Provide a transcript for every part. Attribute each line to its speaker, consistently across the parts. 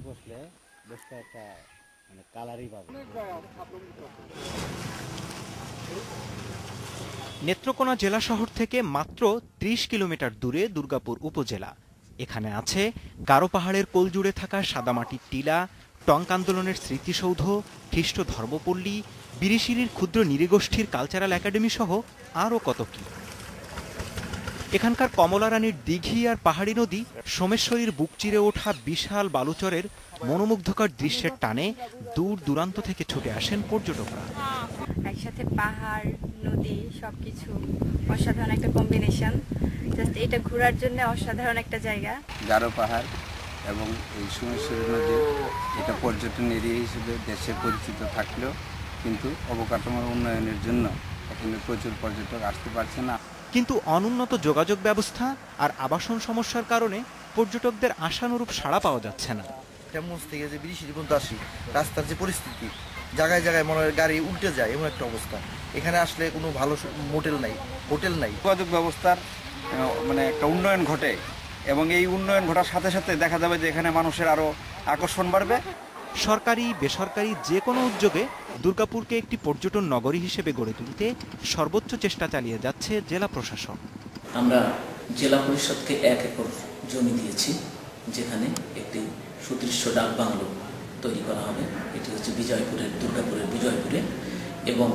Speaker 1: বসলে বসতে একটা মানে কালারই পাবে।
Speaker 2: নেত্রকোনা জেলা শহর থেকে মাত্র ৩০ কিলোমিটার দূরে দুর্গাপুর উপজেলা। এখানে আছে গারো পাহাড়ের কোল জুড়ে থাকা সাদামাটির টিলা, টঙ্ক আন্দোলনের স্মৃতিসৌধ, খ্রিস্ট ধর্মপল্লী, বিরিশিরির ক্ষুদ্র নৃগোষ্ঠীর কালচারাল একাডেমি সহ আরও কত কি। এখানকার কমলা রানীর দিঘি আর পাহাড়ি নদী, সোমেশ্বরীর বুক চিরে ওঠা বিশাল বালুচরের মনোমুগ্ধকর দৃশ্যের টানে দূর দূরান্ত থেকে ছুটে আসেন পর্যটকরা।
Speaker 3: একসাথে পাহাড় নদী সবকিছু অসাধারণ একটা কম্বিনেশন। জাস্ট এটা ঘোরার জন্য অসাধারণ একটা জায়গা।
Speaker 4: গারো পাহাড় এবং এই সোমেশ্বরী নদী এটা পর্যটন এরিয়া হিসেবে দেশে পরিচিত থাকলেও কিন্তু অবকাঠামোর উন্নয়নের জন্য এখানে প্রচুর পর্যটক আসতে পারছে না।
Speaker 2: কিন্তু অনুন্নত যোগাযোগ ব্যবস্থা আর আবাসন সমস্যার কারণে পর্যটকদের আশানুরূপ সাড়া পাওয়া যাচ্ছে না।
Speaker 5: কেমন থেকে যে বিরিশিরি পর্যন্ত আসি, রাস্তার যে পরিস্থিতি, জায়গায় জায়গায় মনে হয় গাড়ি উল্টে যায় এমন একটা অবস্থা। এখানে আসলে কোনো ভালো হোটেল নাই।
Speaker 4: যোগাযোগ ব্যবস্থার মানে একটা উন্নয়ন ঘটে এবং এই উন্নয়ন ঘটার সাথে সাথে দেখা যাবে যে এখানে মানুষের আরও আকর্ষণ বাড়বে।
Speaker 2: সরকারি বেসরকারি যে কোনো উদ্যোগে দুর্গাপুরকে একটি পর্যটন নগরী হিসেবে গড়ে তুলতে সর্বোচ্চ চেষ্টা চালিয়ে যাচ্ছে জেলা প্রশাসন।
Speaker 6: আমরা জেলা পরিষদকে 1 একর জমি দিয়েছি, যেখানে একটি সুদৃশ্য ডাক বাংলো তৈরি করা হবে। এটি হচ্ছে দুর্গাপুরের বিজয়পুরে, এবং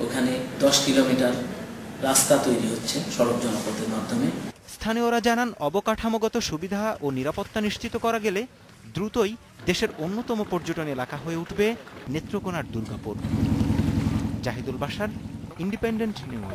Speaker 6: ওখানে 10 কিলোমিটার রাস্তা তৈরি হচ্ছে সড়ক জনপথের মাধ্যমে।
Speaker 2: স্থানীয়রা জানান, অবকাঠামোগত সুবিধা ও নিরাপত্তা নিশ্চিত করা গেলে দ্রুতই দেশের অন্যতম পর্যটন এলাকা হয়ে উঠবে নেত্রকোনার দুর্গাপুর। Zahidul Bashar, Independent news.